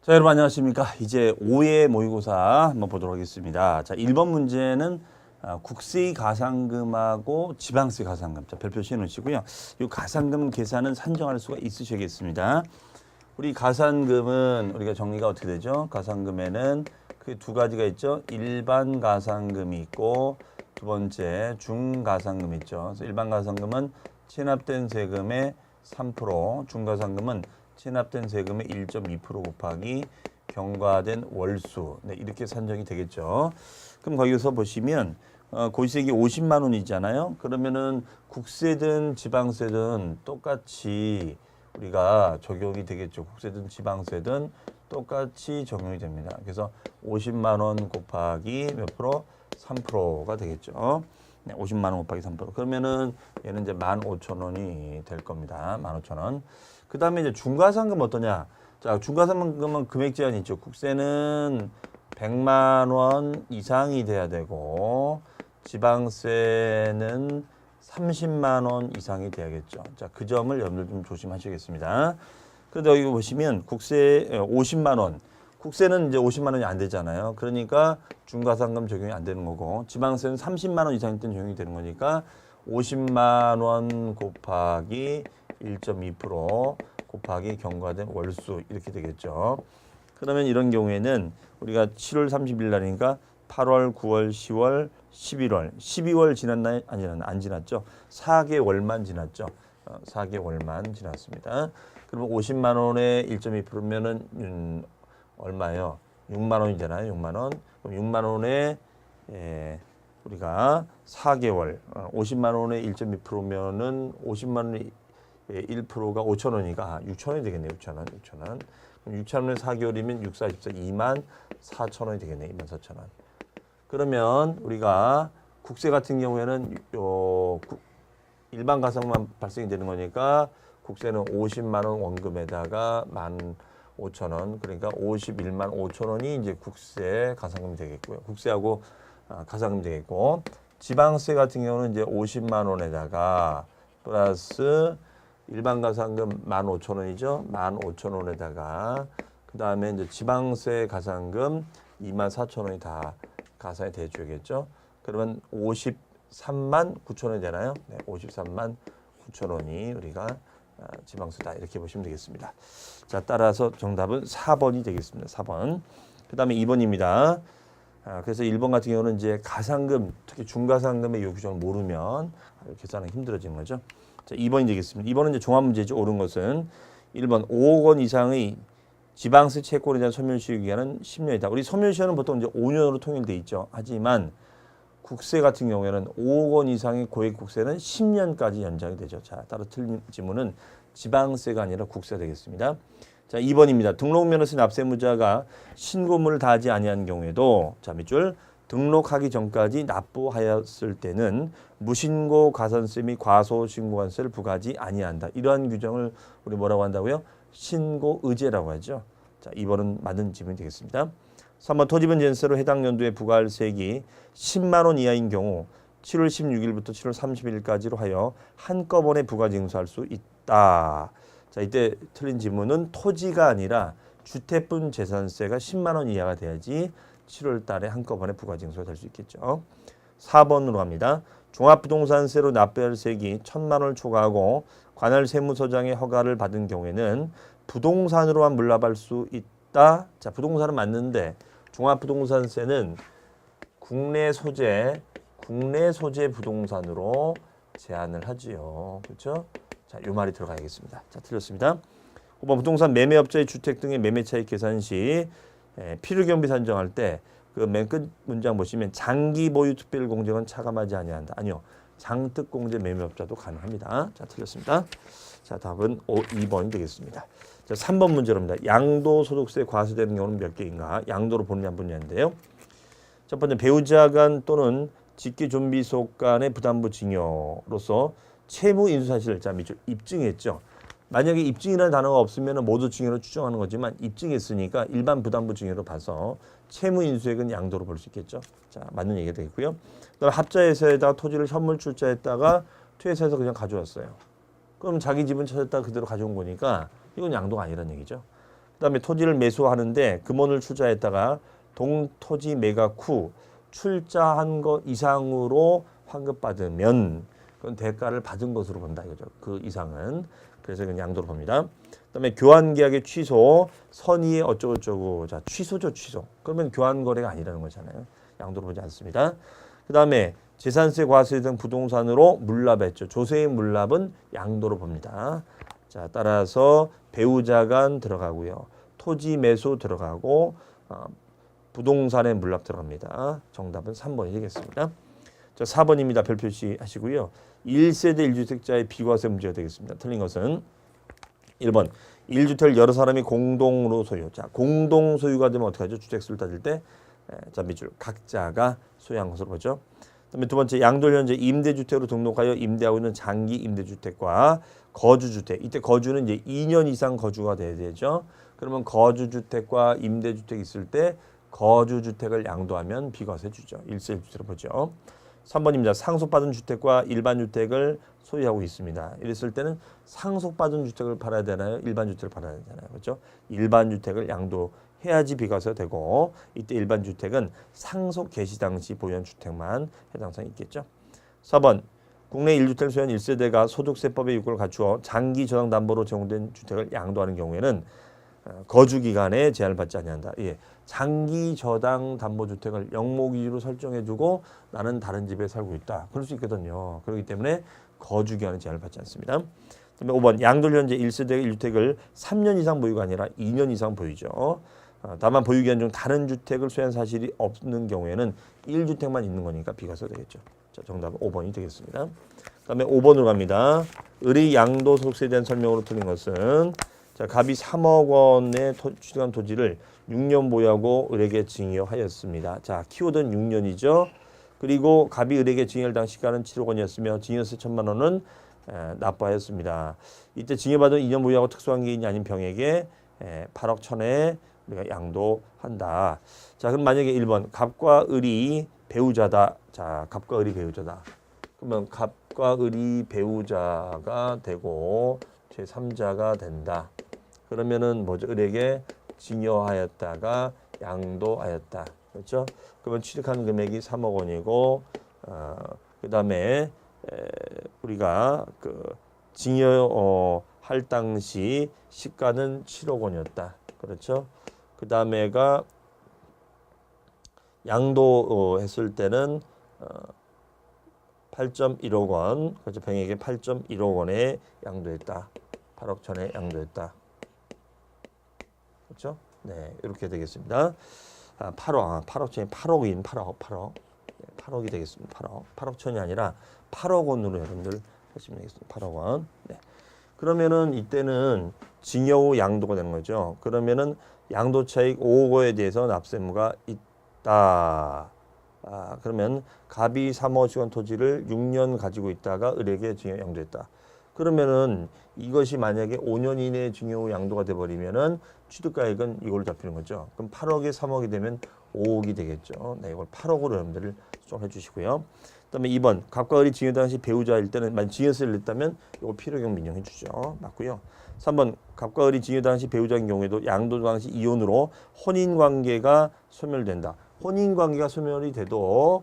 자, 여러분 안녕하십니까? 이제 5회 모의고사 한번 보도록 하겠습니다. 자, 1번 문제는 국세의 가산금하고 지방세 가산금. 자, 별표 씌워놓으시고요. 이 가산금 계산은 산정할 수가 있으셔야겠습니다. 우리 가산금은 우리가 정리가 어떻게 되죠? 가산금에는 그 두 가지가 있죠. 일반 가산금이 있고 두 번째 중가산금이 있죠. 그래서 일반 가산금은 체납된 세금의 3%, 중가산금은 체납된 세금의 1.2% 곱하기 경과된 월수. 네, 이렇게 산정이 되겠죠. 그럼 거기서 보시면 고시세액이 50만 원이잖아요. 그러면은 국세든 지방세든 똑같이 우리가 적용이 되겠죠. 국세든 지방세든 똑같이 적용이 됩니다. 그래서 50만 원 곱하기 몇 프로? 3%가 되겠죠. 네, 50만 원 곱하기 3%. 그러면은 얘는 이제 15,000원이 될 겁니다. 15,000원. 그 다음에 이제 중과상금 어떠냐? 자, 중과상금은 금액 제한이 있죠. 국세는 100만 원 이상이 돼야 되고, 지방세는 30만 원 이상이 돼야겠죠. 자, 그 점을 여러분들 좀 조심하시겠습니다. 그런데 여기 보시면 국세 50만 원. 국세는 이제 50만 원이 안 되잖아요. 그러니까 중과상금 적용이 안 되는 거고, 지방세는 30만 원 이상일 때는 적용이 되는 거니까 50만 원 곱하기 1.2% 곱하기 경과된 월수 이렇게 되겠죠. 그러면 이런 경우에는 우리가 7월 30일 날이니까 8월, 9월, 10월, 11월, 12월 지났나요? 안 지났죠. 4개월만 지났죠. 4개월만 지났습니다. 그러면 50만 원에 1.2%면은 얼마예요? 6만 원이잖아요. 6만 원. 그럼 6만 원에 우리가 4개월 50만 원에 1.2%면은 50만 원에 1%가 5천 원이니까 6천 원이 되겠네요. 6천 원. 6천 원. 그럼 6천 원에 4개월이면 6, 4, 14, 2만 4천 원이 되겠네요. 2만 4천 원. 그러면 우리가 국세 같은 경우에는 일반 가산만 발생이 되는 거니까 국세는 50만 원 원금에다가 15,000원, 그러니까 51만 5천 원이 이제 국세 가산금이 되겠고요. 국세하고 가산금이 되겠고, 지방세 같은 경우는 이제 50만 원에다가 플러스 일반 가산금 15,000원이죠. 15,000원에다가 그 다음에 이제 지방세 가산금 24,000원이 다 가산이 돼줘야겠죠. 그러면 53만 9천 원이 되나요? 네, 53만 9천 원이 우리가 지방세다 이렇게 보시면 되겠습니다. 자, 따라서 정답은 4번이 되겠습니다. 4번. 그 다음에 2번입니다. 그래서 1번 같은 경우는 이제 가산금, 특히 중가산금의 요 규정을 모르면 계산하기 힘들어지는 거죠. 자, 2번이 되겠습니다. 2번은 이제 종합 문제죠. 옳은 것은 1번 5억 원 이상의 지방세 채권에 대한 소멸시효 기간은 10년이다. 우리 소멸시효는 보통 이제 5년으로 통일돼 있죠. 하지만 국세 같은 경우에는 5억 원 이상의 고액 국세는 10년까지 연장이 되죠. 자, 따라 틀린 지문은 지방세가 아니라 국세가 되겠습니다. 자, 2번입니다. 등록면허세 납세무자가 신고물을 다하지 아니한 경우에도 자, 밑줄 등록하기 전까지 납부하였을 때는 무신고 가산세 및 과소신고관세를 부과하지 아니한다. 이러한 규정을 우리 뭐라고 한다고요? 신고의제라고 하죠. 자, 2번은 맞는 지문이 되겠습니다. 3번 토지분 전세로 해당 연도에 부과할 세액이 10만 원 이하인 경우 7월 16일부터 7월 30일까지로 하여 한꺼번에 부과 징수할 수 있다. 자, 이때 틀린 지문은 토지가 아니라 주택분 재산세가 10만 원 이하가 돼야지 7월 달에 한꺼번에 부과 징수가 될 수 있겠죠. 4번으로 갑니다. 종합부동산세로 납부할 세액이 1,000만 원을 초과하고 관할 세무서장의 허가를 받은 경우에는 부동산으로만 물납할 수 있다. 자, 부동산은 맞는데 종합부동산세는 국내 소재 부동산으로 제한을 하지요. 그렇죠? 자, 요 말이 들어가야겠습니다. 자, 틀렸습니다. 5번 부동산 매매업자의 주택 등의 매매차익 계산 시 필요경비 산정할 때 그 맨 끝 문장 보시면 장기 보유 특별 공제는 차감하지 아니한다. 아니요. 장특 공제 매매업자도 가능합니다. 자, 틀렸습니다. 자, 답은 2번이 되겠습니다. 자, 3번 문제로입니다. 양도소득세 과세되는 경우는 몇 개인가? 양도로 보느냐 안 보느냐인데요. 첫 번째 배우자 간 또는 직계 좀비 속 간의 부담부 증여로서 채무 인수 사실을 자, 밑줄 입증했죠. 만약에 입증이라는 단어가 없으면 모두 증여로 추정하는 거지만 입증했으니까 일반 부담부 증여로 봐서 채무 인수액은 양도로 볼 수 있겠죠. 자, 맞는 얘기가 되겠고요. 그다음에 합자회사에다가 토지를 현물 출자했다가 퇴사해서 그냥 가져왔어요. 그럼 자기 집은 찾았다가 그대로 가져온 거니까 이건 양도가 아니라는 얘기죠. 그다음에 토지를 매수하는데 금원을 출자했다가 동토지 매각 후 출자한 것 이상으로 환급받으면 그건 대가를 받은 것으로 본다 이거죠. 그 이상은. 그래서 그냥 양도로 봅니다. 그다음에 교환 계약의 취소, 선의의 어쩌고저쩌고. 자, 취소죠, 취소. 그러면 교환 거래가 아니라는 거잖아요. 양도로 보지 않습니다. 그다음에 재산세, 과세 등 부동산으로 물납했죠. 조세의 물납은 양도로 봅니다. 자, 따라서 배우자 간 들어가고요. 토지 매수 들어가고 부동산의 물납 들어갑니다. 정답은 3번이 되겠습니다. 자, 4번입니다. 별 표시 하시고요. 1세대 1주택자의 비과세 문제가 되겠습니다. 틀린 것은 1번 1주택을 여러 사람이 공동으로 소유. 자, 공동 소유가 되면 어떻게 하죠? 주택수를 따질 때 자, 밑줄 각자가 소유한 것으로 보죠. 그다음에 두 번째 양도를 현재 임대주택으로 등록하여 임대하고 있는 장기 임대주택과 거주주택. 이때 거주는 이제 2년 이상 거주가 돼야 되죠. 그러면 거주주택과 임대주택이 있을 때 거주주택을 양도하면 비과세 주죠. 1세 1주택으로 보죠. 3번입니다. 상속받은 주택과 일반 주택을 소유하고 있습니다. 이랬을 때는 상속받은 주택을 팔아야 되나요? 일반 주택을 팔아야 되나요? 그렇죠? 일반 주택을 양도해야지 비과세가 되고 이때 일반 주택은 상속 개시 당시 보유한 주택만 해당사항이 있겠죠. 4번 국내 1주택을 소유한 1세대가 소득세법의 요건을 갖추어 장기 저당 담보로 제공된 주택을 양도하는 경우에는 거주 기간에 제한을 받지 아니한다. 예. 장기 저당 담보 주택을 영목 위주로 설정해 두고 나는 다른 집에 살고 있다. 그럴 수 있거든요. 그렇기 때문에 거주 기간에 제한을 받지 않습니다. 그다음에 5번 양도를 현재 1세대 1주택을 3년 이상 보유가 아니라 2년 이상 보유죠. 다만 보유 기간 중 다른 주택을 소유한 사실이 없는 경우에는 1주택만 있는 거니까 비과세 되겠죠. 자, 정답은 5번이 되겠습니다. 그다음에 5번으로 갑니다. 의뢰 양도 소득세에 대한 설명으로 틀린 것은 자, 갑이 3억 원의 취득한 토지를 6년 보유하고 을에게 증여하였습니다. 자, 키워드는 6년이죠. 그리고 갑이 을에게 증여할 당 시가는 7억 원이었으며 증여세 1,000만 원은 납부하였습니다. 이때 증여받은 2년 보유하고 특수한 개인이 아닌 병에게 8억 1천에 우리가 양도한다. 자, 그럼 만약에 1번 갑과 을이 배우자다. 자, 갑과 을이 배우자다. 그러면 갑과 을이 배우자가 되고 제3자가 된다. 그러면은 뭐죠? 을에게 증여하였다가 양도하였다. 그렇죠? 그러면 취득한 금액이 3억 원이고 그다음에 우리가 그 증여할 당시 시가는 7억 원이었다. 그렇죠? 그다음에가 양도했을 때는 8.1억 원. 그렇죠? 병에게 8.1억 원에 양도했다. 8억 천에 양도했다. 그렇죠? 네, 이렇게 되겠습니다. 8억 천이 8억인 8억이 되겠습니다. 8억 천이 아니라 8억 원으로 여러분들 하시면 되겠습니다. 8억 원. 네. 그러면은 이때는 증여 후 양도가 되는 거죠. 그러면은 양도 차익 5억 원에 대해서 납세무가 있다. 그러면 갑이 3억 시간 토지를 6년 가지고 있다가 을에게 증여 양도했다. 그러면은 이것이 만약에 5년 이내에 증여 후 양도가 돼버리면은 취득가액은 이걸로 잡히는 거죠. 그럼 8억에 3억이 되면 5억이 되겠죠. 네, 이걸 8억으로 여러분들을 수정해 주시고요. 그다음에 2번 갑과 을이 증여 당시 배우자일 때는 만약 증여세를 냈다면 이걸 필요경 민영해 주죠. 맞고요. 3번 갑과 을이 증여 당시 배우자인 경우에도 양도 당시 이혼으로 혼인 관계가 소멸된다. 혼인 관계가 소멸이 돼도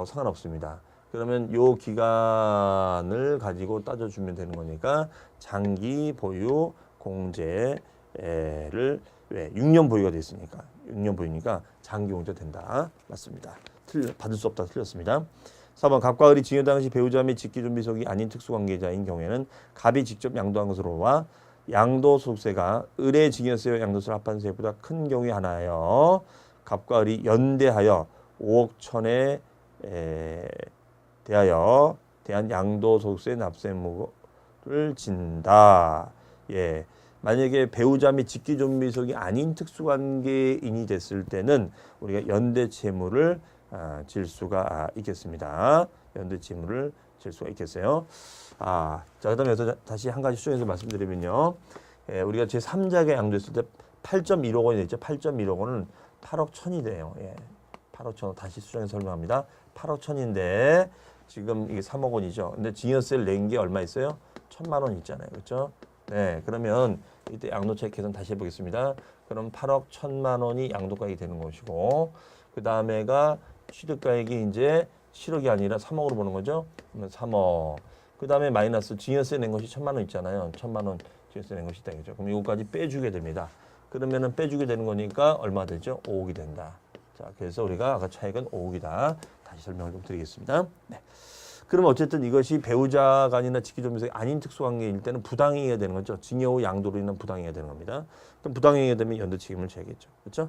상관없습니다. 그러면 요 기간을 가지고 따져주면 되는 거니까 장기 보유 공제를 왜 6년 보유가 됐으니까 6년 보유니까 장기 공제 된다. 맞습니다. 받을 수 없다. 틀렸습니다. 4번 갑과 을이 증여 당시 배우자 및 직기준비속이 아닌 특수관계자인 경우에는 갑이 직접 양도한 것으로와 양도소득세가 을의 증여세와 양도세를 합한 세보다 큰 경우에 하나여 갑과 을이 연대하여 5억 천에 대하여 대한 양도소득세 납세무를 진다. 예, 만약에 배우자 및 직기존비속이 아닌 특수관계인이 됐을 때는 우리가 연대채무를 질 수가 있겠습니다. 연대채무를 질 수가 있겠어요. 자, 그다음에 여기서 다시 한 가지 수정해서 말씀드리면요. 우리가 제3자에게 양도했을 때 8.1억 원이 됐죠. 8.1억 원은 8억 천이 돼요. 예. 8억 천 다시 수정해서 설명합니다. 8억 천인데 지금 이게 3억 원이죠. 근데 증여세를 낸 게 얼마 있어요? 1,000만 원 있잖아요. 그렇죠? 네, 그러면 이때 양도차익 계산 다시 해보겠습니다. 그럼 8억 1천만 원이 양도가액이 되는 것이고, 그 다음에가 취득가액이 이제 7억이 아니라 3억으로 보는 거죠. 그러면 3억. 그 다음에 마이너스 증여세 낸 것이 1천만 원 있잖아요. 1천만 원 증여세 낸 것이 있다. 그죠? 그럼 이거까지 빼주게 됩니다. 그러면은 빼주게 되는 거니까 얼마 되죠? 5억이 된다. 자, 그래서 우리가 아까 차익은 5억이다. 다시 설명을 좀 드리겠습니다. 네. 그러면 어쨌든 이것이 배우자 간이나 직계존비속이 아닌 특수관계일 때는 부당행위가 되는 거죠. 증여 후 양도로 인한 부당행위가 되는 겁니다. 그럼 부당행위가 되면 연도 책임을 져야겠죠. 그렇죠?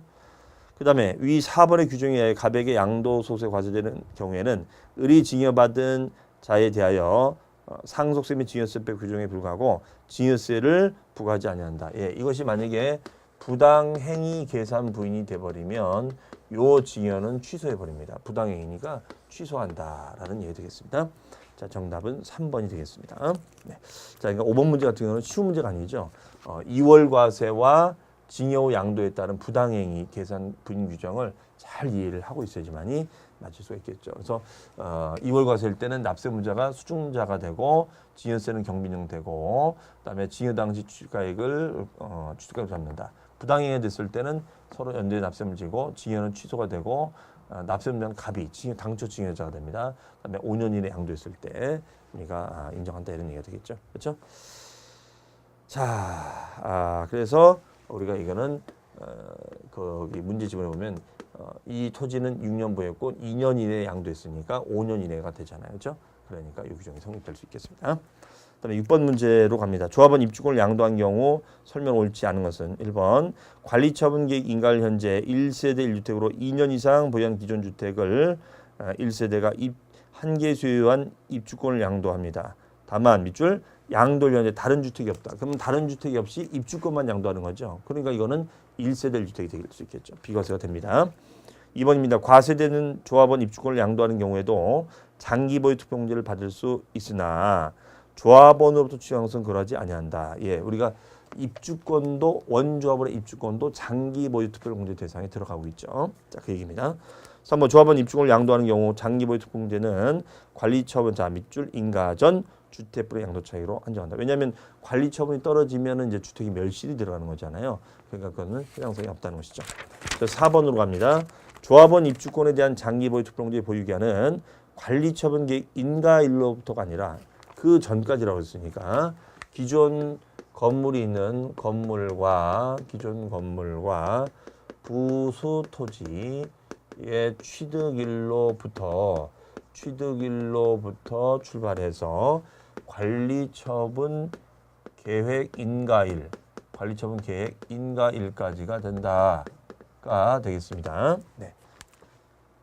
그 다음에 위 4번의 규정에 의해 가백의 양도소득세 과세되는 경우에는 을이 증여받은 자에 대하여 상속세 및 증여세법 규정에 불과하고 증여세를 부과하지 아니한다. 예, 이것이 만약에 부당행위 계산 부인이 돼버리면 요 증여는 취소해 버립니다. 부당행위니까 취소한다라는 얘기 되겠습니다. 자, 정답은 3번이 되겠습니다. 네. 자, 그러니까 5번 문제 같은 경우는 쉬운 문제가 아니죠. 2월 과세와 증여 후 양도에 따른 부당행위 계산 부인 규정을 잘 이해를 하고 있어야지만이 맞출 수가 있겠죠. 그래서 2월 과세일 때는 납세문자가 수증자가 되고 증여세는 경비용 되고 그다음에 증여 당시 취득가액을 취득가액으로 잡는다. 부당행위 됐을 때는 서로 연대의 납세문지고 증여는 취소가 되고 납세문자는 갑이 당초 증여자가 됩니다. 그다음에 5년 이내 양도했을 때 우리가 인정한다 이런 얘기가 되겠죠. 그렇죠? 자, 그래서 우리가 이거는 거기 문제 지문에 보면 이 토지는 6년 보였고 2년 이내에 양도했으니까 5년 이내가 되잖아요. 그렇죠? 그러니까 이 규정이 성립될 수 있겠습니다. 그다음에 6번 문제로 갑니다. 조합원 입주권을 양도한 경우 설명 옳지 않은 것은 1번 관리처분 계획 인가를 현재 1세대 1주택으로 2년 이상 보유한 기존 주택을 1세대가 한 개 소유한 입주권을 양도합니다. 다만 밑줄 양도를 현재 다른 주택이 없다. 그러면 다른 주택이 없이 입주권만 양도하는 거죠. 그러니까 이거는 1세대 1주택이 될 수 있겠죠. 비과세가 됩니다. 2번입니다. 과세되는 조합원 입주권을 양도하는 경우에도 장기 보유 투표공제를 받을 수 있으나 조합원으로부터 취득한 것은 그러하지 아니한다. 예, 우리가 입주권도 원조합원의 입주권도 장기 보유 투표공제 대상에 들어가고 있죠. 자, 그 얘기입니다. 3번 조합원 입주권을 양도하는 경우 장기 보유 투표공제는 관리처분 자 밑줄 인가 전 주택분의 양도 차이로 한정한다. 왜냐하면 관리 처분이 떨어지면 이제 주택이 멸실이 들어가는 거잖아요. 그러니까 그거는 해당성이 없다는 것이죠. 그래서 4번으로 갑니다. 조합원 입주권에 대한 장기 보유 투표공제 보유 기한은 관리 처분 계획 인가일로부터가 아니라 그 전까지라고 했으니까 기존 건물이 있는 건물과 기존 건물과 부수 토지의 취득일로부터 출발해서 관리처분 계획 인가일까지가 된다가 되겠습니다. 네.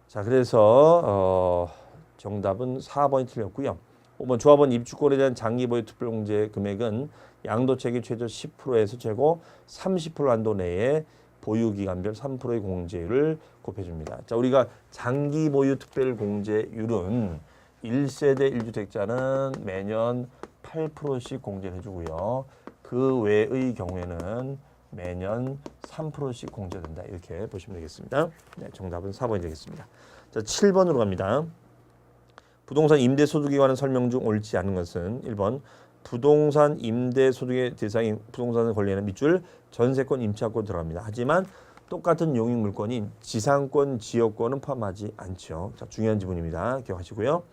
자, 그래서 정답은 4번이 틀렸고요. 5번 조합원 입주권에 대한 장기 보유 투표공제 금액은 양도책이 최저 10%에서 최고 30% 한도 내에 보유기간별 3%의 공제율을 곱해줍니다. 자, 우리가 장기 보유 특별 공제율은 1세대 1주택자는 매년 8%씩 공제를 해주고요. 그 외의 경우에는 매년 3%씩 공제된다. 이렇게 보시면 되겠습니다. 네, 정답은 4번이 되겠습니다. 자, 7번으로 갑니다. 부동산 임대소득에 관한 설명 중 옳지 않은 것은 1번 부동산 임대소득의 대상인 부동산을 권리하는 밑줄 전세권 임차권 들어갑니다. 하지만 똑같은 용익 물건인 지상권, 지역권은 포함하지 않죠. 자, 중요한 지문입니다. 기억하시고요.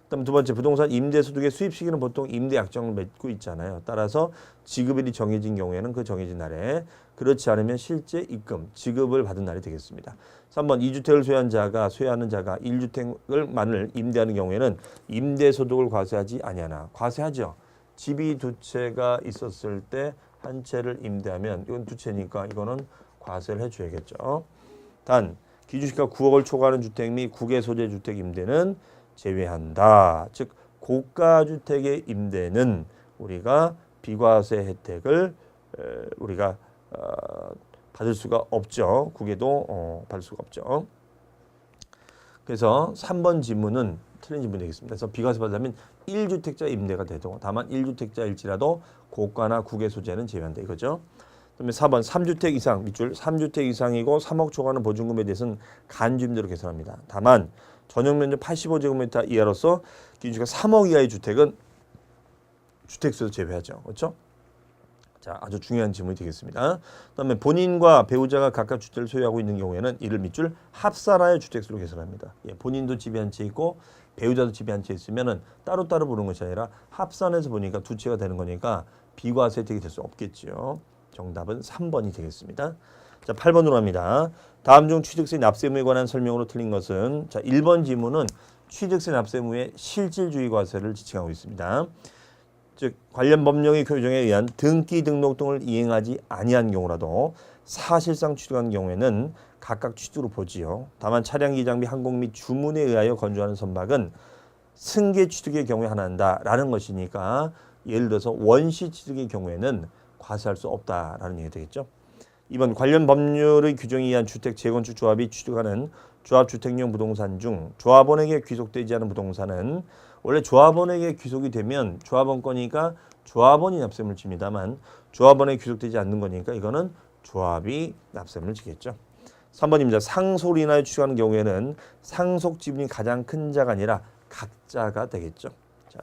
그다음 두 번째 부동산 임대소득의 수입 시기는 보통 임대 약정을 맺고 있잖아요. 따라서 지급일이 정해진 경우에는 그 정해진 날에 그렇지 않으면 실제 입금, 지급을 받은 날이 되겠습니다. 3번 2주택을 소유하는 자가 1주택을만을 임대하는 경우에는 임대소득을 과세하지 아니하나. 과세하죠. 집이 두 채가 있었을 때 한 채를 임대하면 이건 두 채니까 이거는 과세를 해줘야겠죠. 단 기준시가 9억을 초과하는 주택 및 국외 소재 주택 임대는 제외한다. 즉 고가주택의 임대는 우리가 비과세 혜택을 우리가 받을 수가 없죠. 국외도 받을 수가 없죠. 그래서 3번 지문은 틀린 지문이 되겠습니다. 그래서 비과세 받으려면 1주택자 임대가 돼도 다만 1주택자일지라도 고가나 국외 소재는 제외한다 이거죠. 그다음에 4번 3주택 이상 밑줄 3주택 이상이고 3억 초과하는 보증금에 대해서는 간주임대로 계산합니다. 다만 전용 면적 85제곱미터 이하로서 기준시가 3억 이하의 주택은 주택수에서 제외하죠. 그렇죠? 자, 아주 중요한 질문이 되겠습니다. 그다음에 본인과 배우자가 각각 주택을 소유하고 있는 경우에는 이를 밑줄 합산하여 주택수로 계산합니다. 예, 본인도 집에 한 채 있고 배우자도 집에 한 채 있으면은 따로따로 보는 것이 아니라 합산해서 보니까 두 채가 되는 거니까 비과세 혜택이 될 수 없겠죠. 정답은 3번이 되겠습니다. 자, 8번으로 갑니다. 다음 중 취득세 납세무에 관한 설명으로 틀린 것은 자, 1번 지문은 취득세 납세무의 실질주의 과세를 지칭하고 있습니다. 즉 관련 법령의 규정에 의한 등기 등록 등을 이행하지 아니한 경우라도 사실상 취득한 경우에는 각각 취득으로 보지요. 다만 차량기 장비 항공 및 주문에 의하여 건조하는 선박은 승계 취득의 경우에 하나한다라는 것이니까 예를 들어서 원시 취득의 경우에는 과세할 수 없다라는 얘기가 되겠죠. 이번 관련 법률의 규정에 의한 주택 재건축 조합이 취득하는 조합주택용 부동산 중 조합원에게 귀속되지 않은 부동산은 원래 조합원에게 귀속이 되면 조합원 거니까 조합원이 납세금을 집니다만 조합원에게 귀속되지 않는 거니까 이거는 조합이 납세금을 지겠죠. 3번입니다. 상속을 인하여 취득하는 경우에는 상속 지분이 가장 큰 자가 아니라 각자가 되겠죠. 자,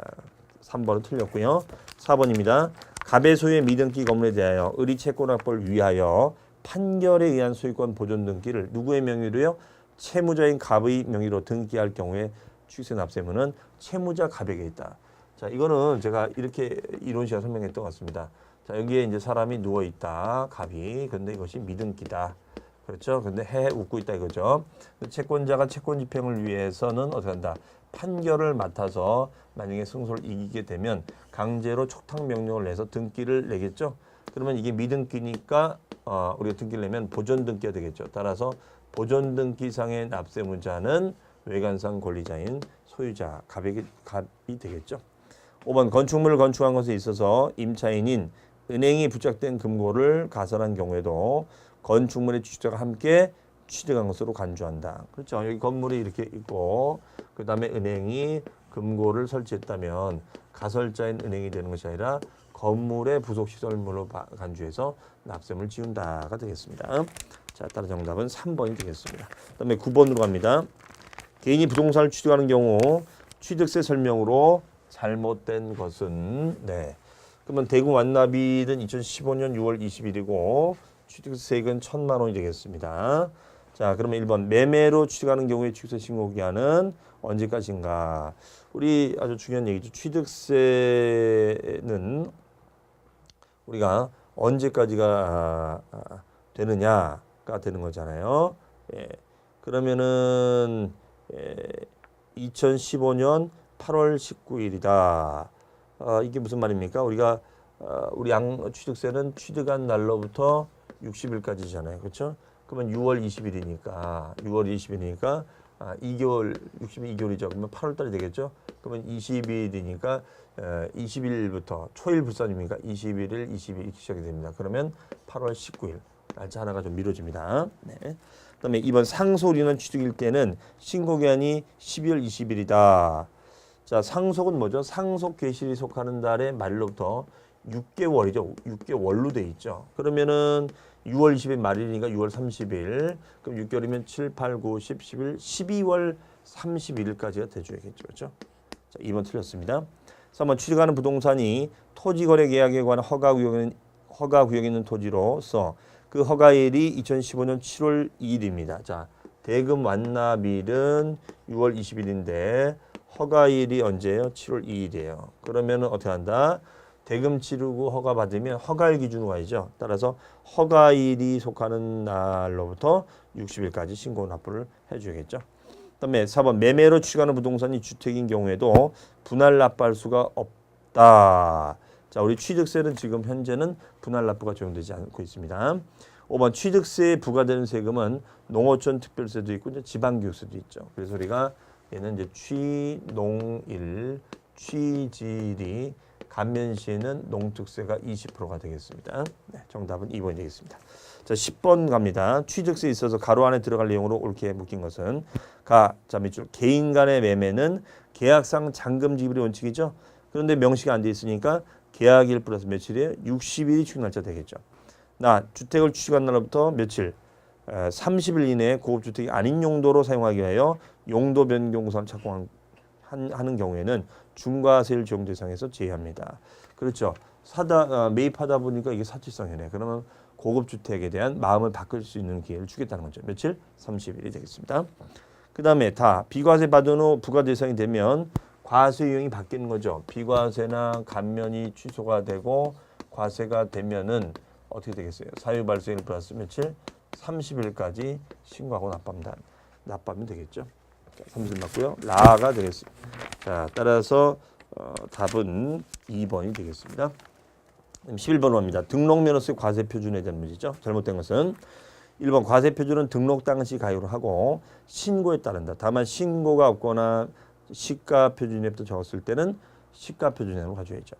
3번은 틀렸고요. 4번입니다. 갑의 소유의 미등기 건물에 대하여 의리 채권 확보를 위하여 판결에 의한 소유권 보존 등기를 누구의 명의로요? 채무자인 갑의 명의로 등기할 경우에 취득세 납세무는 채무자 갑에게 있다. 자, 이거는 제가 이렇게 이론식으로 설명했던 것 같습니다. 자, 여기에 이제 사람이 누워 있다. 갑이. 근데 이것이 미등기다. 그렇죠? 근데 웃고 있다 이거죠. 채권자가 채권 집행을 위해서는 어떻게 한다? 판결을 맡아서 만약에 승소를 이기게 되면 강제로 촉탁 명령을 내서 등기를 내겠죠. 그러면 이게 미등기니까 우리가 등기를 내면 보존 등기가 되겠죠. 따라서 보존 등기상의 납세무자는 외관상 권리자인 소유자 갑이 되겠죠. 5번 건축물을 건축한 것에 있어서 임차인인 은행이 부착된 금고를 가설한 경우에도 건축물의 취득자가 함께 취득한 것으로 간주한다. 그렇죠. 여기 건물이 이렇게 있고 그 다음에 은행이 금고를 설치했다면 가설자인 은행이 되는 것이 아니라 건물의 부속시설물로 간주해서 납세금을 지운다가 되겠습니다. 자, 따라 정답은 3번이 되겠습니다. 그 다음에 9번으로 갑니다. 개인이 부동산을 취득하는 경우 취득세 설명으로 잘못된 것은 그러면 대구 완납일은 2015년 6월 20일이고 취득세액은 1,000만 원이 되겠습니다. 자, 그러면 1번 매매로 취득하는 경우에 취득세 신고 기한은 언제까지인가? 우리 아주 중요한 얘기죠. 취득세는 우리가 언제까지가 되느냐가 되는 거잖아요. 예. 그러면은 2015년 8월 19일이다. 이게 무슨 말입니까? 우리가 우리 취득세는 취득한 날로부터 60일까지잖아요. 그렇죠? 그러면 6월 20일이니까 2개월 60일 2개월이죠. 그러면 8월 달이 되겠죠. 그러면 20일이니까 20일부터 초일 불산입니까? 21일, 22일 이렇게 시작이 됩니다. 그러면 8월 19일 날짜 하나가 좀 미뤄집니다. 네. 그다음에 이번 상속인원 취득일 때는 신고기한이 12월 20일이다. 자, 상속은 뭐죠? 상속 개시일이 속하는 달의 말로부터 6개월이죠. 6개월로 돼 있죠. 그러면은 6월 20일 말이니까 6월 30일. 그럼 6개월이면 7, 8, 9, 10, 11, 12월 31일까지가 돼줘야겠죠. 그렇죠? 자, 2번 틀렸습니다. 3번 취득하는 부동산이 토지거래 계약에 관한 허가 구역에 있는 토지로서 그 허가일이 2015년 7월 2일입니다. 자, 대금 완납일은 6월 20일인데 허가일이 언제예요? 7월 2일이에요. 그러면은 어떻게 한다? 대금 치르고 허가 받으면 허가일 기준으로 가야죠. 따라서 허가일이 속하는 날로부터 60일까지 신고 납부를 해줘야겠죠. 그다음에 4번 매매로 취득하는 부동산이 주택인 경우에도 분할 납부할 수가 없다. 자, 우리 취득세는 지금 현재는 분할 납부가 적용되지 않고 있습니다. 5번 취득세에 부과되는 세금은 농어촌 특별세도 있고 이제 지방교육세도 있죠. 그래서 우리가 얘는 이제 취농일, 취질이 감면시에는 농특세가 20%가 되겠습니다. 네, 정답은 2번이 되겠습니다. 자, 10번 갑니다. 취득세에 있어서 가로 안에 들어갈 내용으로 옳게 묶인 것은 자, 밑줄 개인 간의 매매는 계약상 잔금 지불의 원칙이죠. 그런데 명시가 안 돼 있으니까 계약일 플러스 며칠이에요? 60일이 취득 날짜 되겠죠. 주택을 취득한 날로부터 며칠? 30일 이내에 고급주택이 아닌 용도로 사용하기 위하여 용도 변경서를 착공한 하는 경우에는 중과세율 적용 대상에서 제외합니다. 그렇죠. 매입하다 보니까 이게 사치성이네. 그러면 고급 주택에 대한 마음을 바꿀 수 있는 기회를 주겠다는 거죠. 며칠? 30일이 되겠습니다. 그 다음에 비과세 받은 후 부과 대상이 되면 과세 유형이 바뀌는 거죠. 비과세나 감면이 취소가 되고 과세가 되면은 어떻게 되겠어요? 사유 발생일 플러스 며칠? 30일까지 신고하고 납부하면 되겠죠. 자, 30일 맞고요. 라가 되겠습니다. 자, 따라서 답은 2번이 되겠습니다. 11번 갑니다. 등록면허세 과세 표준에 대한 문제죠. 잘못된 것은 1번 과세 표준은 등록 당시 가입을 하고 신고에 따른다. 다만 신고가 없거나 시가 표준액도 적었을 때는 시가 표준액으로 가져야죠.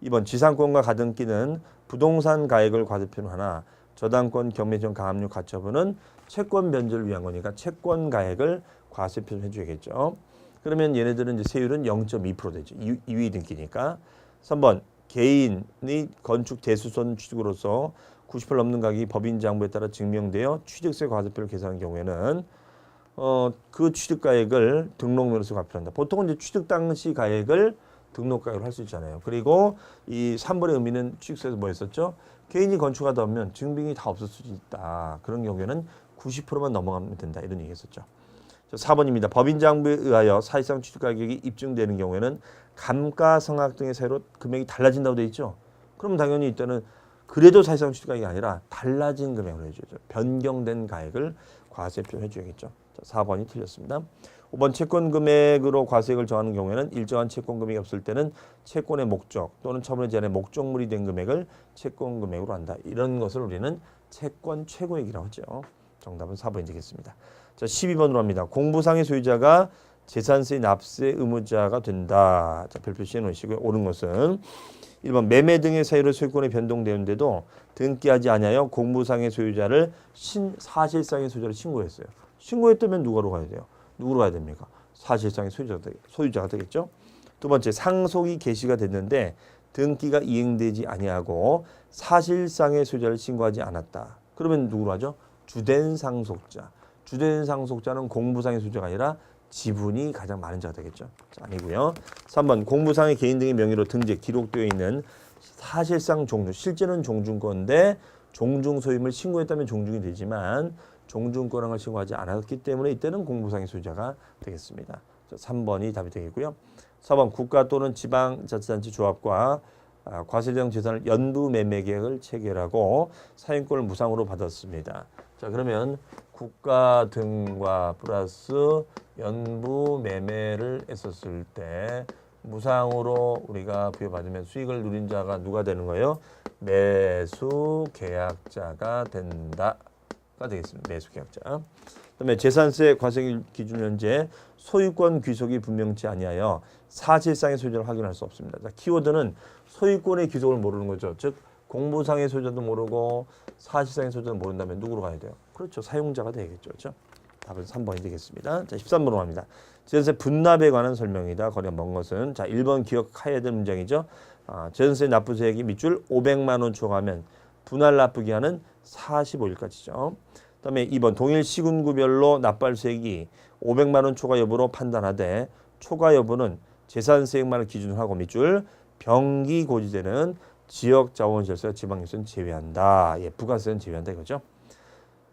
2번 지상권과 가등기는 부동산 가액을 과세 표준하나 저당권 경매전 가압류 가처분은 채권 변제를 위한 거니까 채권 가액을 과세 표준해 줘야겠죠. 그러면 얘네들은 이제 세율은 0.2% 되죠. 이위 등기니까. 3번 개인이 건축 대수선 취득으로서 90% 넘는 가격이 법인 장부에 따라 증명되어 취득세 과세표를 계산한 경우에는 그 취득 가액을 등록면허세 과표한다. 보통은 이제 취득 당시 가액을 등록 가액으로 할 수 있잖아요. 그리고 이 3번의 의미는 취득세에서 뭐였었죠? 개인이 건축하다 보면 증빙이 다 없을 수도 있다. 그런 경우에는 90%만 넘어가면 된다. 이런 얘기했었죠. 4번입니다. 법인 장부에 의하여 사실상 취득 가격이 입증되는 경우에는 감가상각 등의 사유로 금액이 달라진다고 돼 있죠. 그럼 당연히 이때는 그래도 사실상 취득 가격이 아니라 달라진 금액으로 해줘야죠. 변경된 가액을 과세표 해줘야겠죠. 자, 4번이 틀렸습니다. 5번 채권 금액으로 과세액을 정하는 경우에는 일정한 채권 금액이 없을 때는 채권의 목적 또는 처분의 제한의 목적물이 된 금액을 채권 금액으로 한다. 이런 것을 우리는 채권 최고액이라고 하죠. 정답은 4번이 되겠습니다. 자, 12번으로 합니다. 공부상의 소유자가 재산세 납세 의무자가 된다. 자, 별표 시해 놓으시고요. 옳은 것은 1번 매매 등의 사유로 소유권이 변동되는데도 등기하지 아니하여 공부상의 소유자를 사실상의 소유자로 신고했어요. 신고했다면 누구로 가야 돼요? 누구로 가야 됩니까? 사실상의 소유자가 되겠죠. 두 번째, 상속이 개시가 됐는데 등기가 이행되지 아니하고 사실상의 소유자를 신고하지 않았다. 그러면 누구로 하죠? 주된 상속자. 주된 상속자는 공부상의 소유자가 아니라 지분이 가장 많은 자가 되겠죠. 자, 아니고요. 3번 공부상의 개인 등의 명의로 등재 기록되어 있는 사실상 종중, 실제는 종중권인데 종중 소임을 신고했다면 종중이 되지만 종중권항을 신고하지 않았기 때문에 이때는 공부상의 소유자가 되겠습니다. 자, 3번이 답이 되겠고요. 4번 국가 또는 지방자치단체 조합과 과세대상 재산을 연부 매매 계약을 체결하고 사용권을 무상으로 받았습니다. 자, 그러면 국가 등과 플러스 연부 매매를 했었을 때 무상으로 우리가 부여받으면 수익을 누린 자가 누가 되는 거예요? 매수 계약자가 된다가 되겠습니다. 매수 계약자. 그다음에 재산세 과세 기준 현재 소유권 귀속이 분명치 아니하여 사실상의 소유자를 확인할 수 없습니다. 자, 키워드는 소유권의 귀속을 모르는 거죠. 즉 공부상의 소유자도 모르고 사실상의 소유자도 모른다면 누구로 가야 돼요? 그렇죠. 사용자가 되겠죠. 그렇죠? 답은 3번이 되겠습니다. 자, 13번으로 갑니다. 재산세 분납에 관한 설명이다. 거리가 먼 것은 자, 1번 기억해야 될 문장이죠. 재산세 납부세액이 밑줄 500만 원 초과하면 분할 납부 기한은 45일까지죠. 그다음에 2번 동일 시군구별로 납부할 세액이 500만 원 초과 여부로 판단하되 초과 여부는 재산세액만을 기준으로 하고 밑줄 병기고지되는 지역자원시설세와 지방유세는 제외한다. 예, 부가세는 제외한다 이거죠.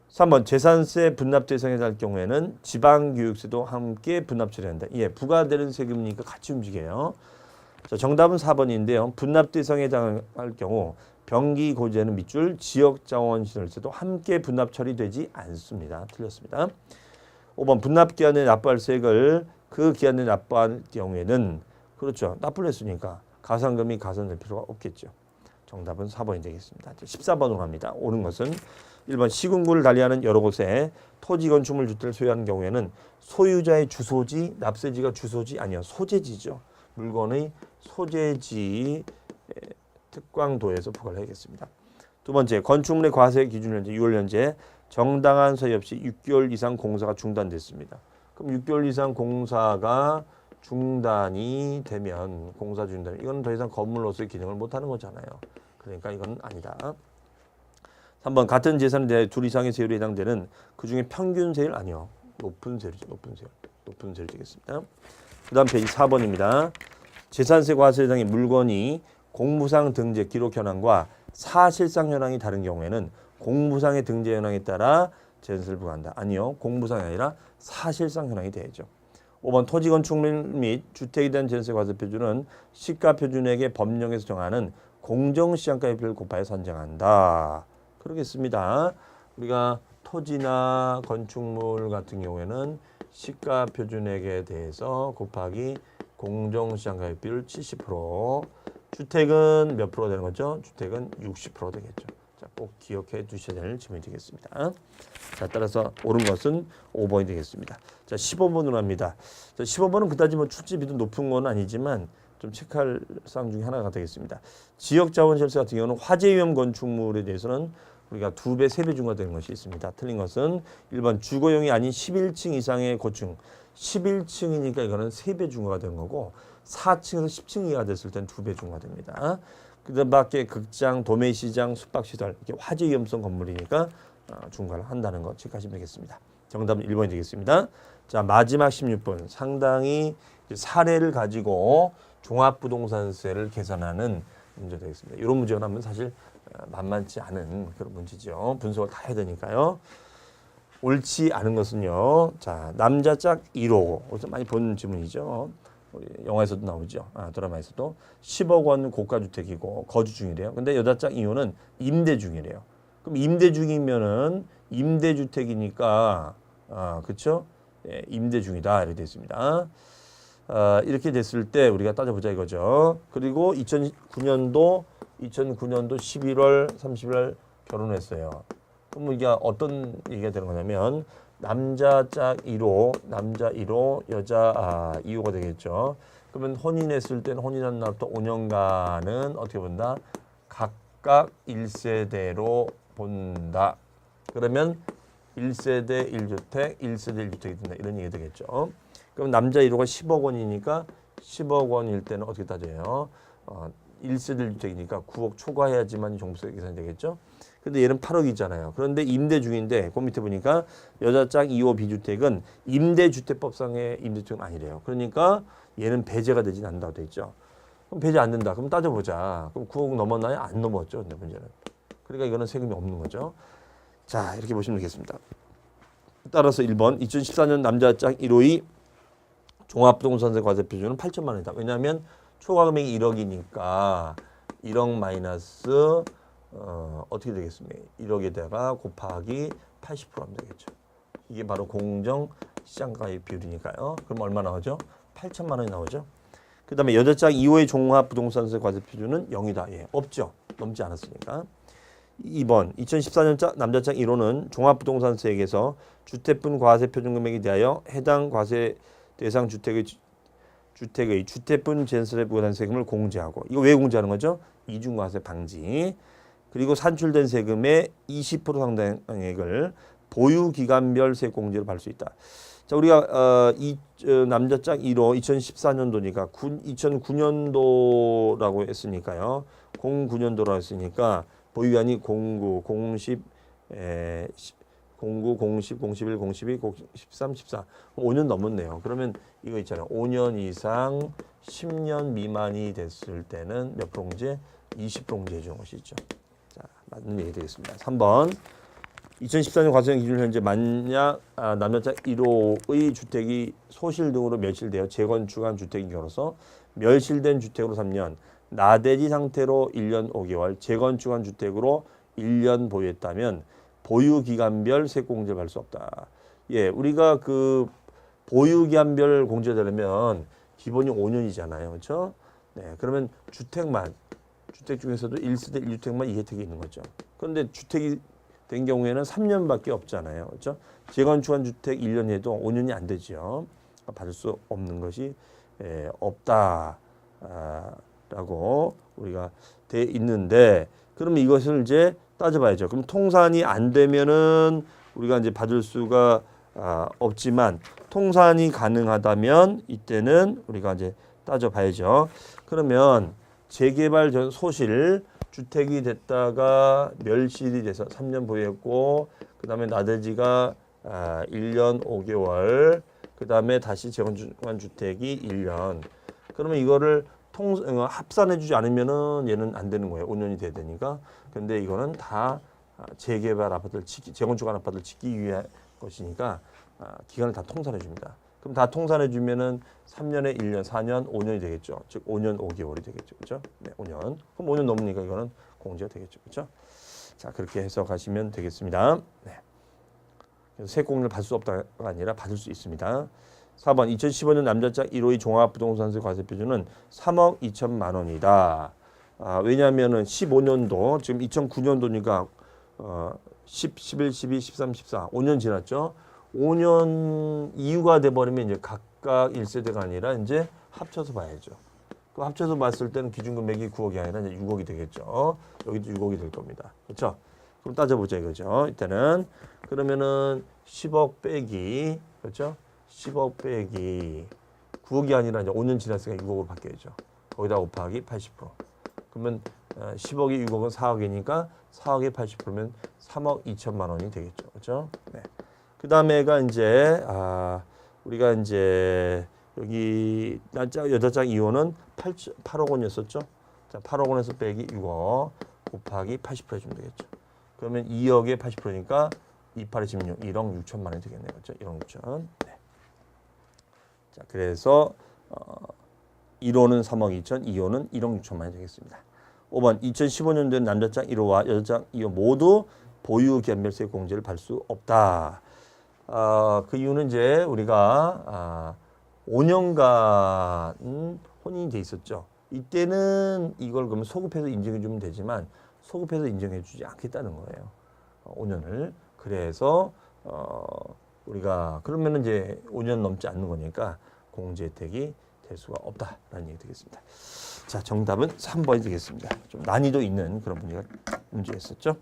3번 재산세 분납 대상에 해당할 경우에는 지방교육세도 함께 분납 처리한다. 예, 부과되는 세금이니까 같이 움직여요. 자, 정답은 4번인데요. 분납 대상에 해당할 경우 병기고지에는 밑줄 지역자원시설세도 함께 분납 처리되지 않습니다. 틀렸습니다. 5번 분납기한에 납부할 세액을 그 기한에 납부할 경우에는 그렇죠. 납부를 했으니까 가산금이 가산될 필요가 없겠죠. 정답은 4번이 되겠습니다. 14번으로 갑니다. 옳은 것은 1번 시군구를 달리하는 여러 곳에 토지 건축물 주택을 소유하는 경우에는 소유자의 주소지, 납세지가 주소지 아니요 소재지죠. 물건의 소재지 특광도에서 부과를 하겠습니다. 두 번째, 건축물의 과세 기준 현재 6월 현재 정당한 서의 없이 6개월 이상 공사가 중단됐습니다. 그럼 6개월 이상 공사가 중단이 되면 공사 중단 이건 더 이상 건물로서의 기능을 못하는 거잖아요. 그러니까 이건 아니다. 3번 같은 재산에 대해 둘 이상의 세율에 해당되는 그중에 평균 세율 아니요. 높은 세율이죠. 높은 세율 되겠습니다. 그다음 페이지 4번입니다. 재산세 과세 대상의 물건이 공무상 등재 기록 현황과 사실상 현황이 다른 경우에는 공무상의 등재 현황에 따라 재산세를 부과한다. 아니요. 공무상이 아니라 사실상 현황이 돼야죠. 5번 토지 건축물 및 주택에 대한 재산세 과세 표준은 시가 표준액의 법령에서 정하는 공정시장가액비를 곱하여 산정한다. 그러겠습니다. 우리가 토지나 건축물 같은 경우에는 시가 표준액에 대해서 곱하기 공정시장가액비율 70%, 주택은 몇 프로 되는 거죠? 주택은 60% 되겠죠. 자, 꼭 기억해 두셔야 될 질문이 되겠습니다. 자, 따라서 옳은 것은 5번이 되겠습니다. 자, 15번으로 합니다. 자, 15번은 그다지 뭐 출제비도 높은 건 아니지만 좀 체크할 사항 중에 하나가 되겠습니다. 지역자원시설세 같은 경우는 화재위험 건축물에 대해서는 우리가 2배, 3배 중과되는 것이 있습니다. 틀린 것은 1번 주거용이 아닌 11층 이상의 고층. 11층이니까 이거는 3배 중과가 되는 거고 4층에서 10층 이하 됐을 땐 2배 중과됩니다. 그 밖에 극장, 도매시장, 숙박시설 이렇게 화재 위험성 건물이니까 중과를 한다는 거 체크하시면 되겠습니다. 정답은 1번이 되겠습니다. 자, 마지막 16번 상당히 사례를 가지고 종합부동산세를 계산하는 문제 되겠습니다. 이런 문제가 나면 사실 만만치 않은 그런 문제죠. 분석을 다 해야 되니까요. 옳지 않은 것은요. 자, 남자 짝 1호. 어디서 많이 본 질문이죠. 우리 영화에서도 나오죠. 드라마에서도 10억 원 고가주택이고 거주 중이래요. 근데 여자 짝 2호는 임대 중이래요. 그럼 임대 중이면은 임대주택이니까 그렇죠? 예, 임대 중이다 이렇게 됐습니다. 이렇게 됐을 때 우리가 따져보자 이거죠. 그리고 2009년도 11월 30일 결혼했어요. 그럼 이게 어떤 얘기가 되는 거냐면 남자 짝 1호, 남자 1호, 여자 2호가 되겠죠. 그러면 혼인했을 때는 혼인한 날부터 5년간은 어떻게 본다? 각각 1세대로 본다. 그러면 1세대 1주택, 1세대 1주택이 된다. 이런 얘기 되겠죠. 그럼 남자 1호가 10억 원이니까 10억 원일 때는 어떻게 따져요? 1세대 1주택이니까 9억 초과해야지만 종부세 계산이 되겠죠. 근데 얘는 8억이잖아요. 그런데 임대 중인데 그 밑에 보니까 여자 짝 2호 비주택은 임대주택법상의 임대주택은 아니래요. 그러니까 얘는 배제가 되진 않는다고 돼 있죠. 그럼 배제 안 된다. 그럼 따져보자. 그럼 9억 넘었나요? 안 넘었죠. 근데 문제는. 그러니까 이거는 세금이 없는 거죠. 자, 이렇게 보시면 되겠습니다. 따라서 1번 2014년 남자 짝 1호의 종합부동산세 과세 표준은 8천만 원이다. 왜냐하면 초과금액이 1억이니까 1억 마이너스 어떻게 되겠습니까? 1억에다가 곱하기 80% 하면 되겠죠. 이게 바로 공정시장가액 비율이니까요. 그럼 얼마 나오죠? 8천만 원이 나오죠. 그 다음에 여자 짝 2호의 종합부동산세 과세 표준은 0이다. 예, 없죠. 넘지 않았으니까. 2번 2014년 남자 짝 1호는 종합부동산세액에서 주택분 과세 표준금액에 대하여 해당 과세 대상 주택의 주택분 재산세 부과된 세금을 공제하고 이거 왜 공제하는 거죠? 이중과세 방지. 그리고 산출된 세금의 20% 상당액을 보유기간별 세공제로 받을 수 있다. 자, 우리가 남자 짝 1호 2014년도니까 2009년도라고 했으니까요. 09년도라고 했으니까 보유기간이 09, 010, 09, 010, 011, 012, 13, 14. 5년 넘었네요. 그러면 이거 있잖아요. 5년 이상 10년 미만이 됐을 때는 몇 프로 공제? 20% 공제해 주는 것이 있죠. 자, 맞는 얘기 되겠습니다. 3번. 2014년 과세형 기준 현재 만약 남자 짝 1호의 주택이 소실 등으로 멸실되어 재건축한 주택인 경우로서 멸실된 주택으로 3년, 나대지 상태로 1년 5개월, 재건축한 주택으로 1년 보유했다면 보유기간별 세공제를 받을 수 없다. 예, 우리가 그 보유기간별 공제되려면 기본이 5년이잖아요. 그렇죠? 네, 그러면 주택 중에서도 1세대 1주택만 이 혜택이 있는 거죠. 그런데 주택이 된 경우에는 3년밖에 없잖아요. 그렇죠? 재건축한 주택 1년 해도 5년이 안 되죠. 받을 수 없는 것이 없다라고 우리가 돼 있는데 그러면 이것을 이제 따져봐야죠. 그럼 통산이 안 되면은 우리가 이제 받을 수가 없지만 통산이 가능하다면 이때는 우리가 이제 따져봐야죠. 그러면 재개발 전 소실 주택이 됐다가 멸실이 돼서 3년 보유했고 그 다음에 나대지가 1년 5개월 그 다음에 다시 재건축한 주택이 1년. 그러면 이거를 합산해주지 않으면은 얘는 안 되는 거예요. 5년이 돼야 되니까. 근데 이거는 다 재개발 아파트를 재건축한 아파트를 짓기 위한 것이니까 기간을 다 통산해 줍니다. 그럼 다 통산해 주면은 3년에 1년, 4년, 5년이 되겠죠. 즉 5년 5개월이 되겠죠. 그렇죠? 네, 5년. 그럼 5년 넘으니까 이거는 공제가 되겠죠. 그렇죠? 자, 그렇게 해서 가시면 되겠습니다. 네. 그래서 세액공제를 받을 수 없다가 아니라 받을 수 있습니다. 4번 2015년 남자짝 1호의 종합부동산세 과세표준은 3억 2천만 원이다. 왜냐하면은 15년도 지금 2009년도니까 10, 11, 12, 13, 14 5년 지났죠. 5년 이후가 돼버리면 이제 각각 1세대가 아니라 이제 합쳐서 봐야죠. 그 합쳐서 봤을 때는 기준금액이 9억이 아니라 이제 6억이 되겠죠. 여기도 6억이 될 겁니다. 그렇죠? 그럼 따져보자 이거죠. 일단은 그러면은 10억 빼기 그렇죠? 10억 빼기 9억이 아니라 이제 5년 지났으니까 6억으로 바뀌어야죠. 거기다 곱하기 80%. 그러면 10억이 6억은 4억이니까 4억에 80%면 3억 2천만 원이 되겠죠. 그렇죠? 네. 그 다음에가 이제 우리가 이제 여기 여자짝 2호는 8억 원이었었죠. 자, 8억 원에서 빼기 6억 곱하기 80% 해주면 되겠죠. 그러면 2억에 80%니까 28에 16, 1억 6천만 원이 되겠네요. 그렇죠? 1억 6천. 네. 자, 그래서 1호는 3억 2천, 2호는 1억 6천만 원이 되겠습니다. 5번 2015년도에 남자짝 1호와 여자짝 2호 모두 보유 견별세 공제를 받을 수 없다. 그 이유는 이제 우리가 5년간 혼인이 돼 있었죠. 이때는 이걸 그러면 소급해서 인정해 주면 되지만 소급해서 인정해 주지 않겠다는 거예요. 5년을. 그래서 우리가 그러면 이제 5년 넘지 않는 거니까 공제 혜택이 될 수가 없다라는 얘기 되겠습니다. 자, 정답은 3번이 되겠습니다. 좀 난이도 있는 그런 문제였었죠.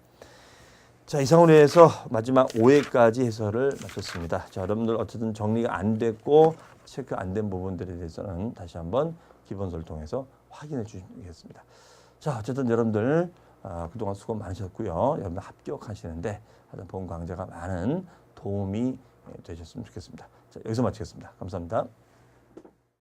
자, 이상으로 해서 마지막 5회까지 해설을 마쳤습니다. 자, 여러분들 어쨌든 정리가 안 됐고 체크 안 된 부분들에 대해서는 다시 한번 기본서를 통해서 확인해 주시겠습니다. 자, 어쨌든 여러분들 그동안 수고 많으셨고요. 여러분 합격하시는데 하여튼 본 강좌가 많은 도움이 되셨으면 좋겠습니다. 자, 여기서 마치겠습니다. 감사합니다.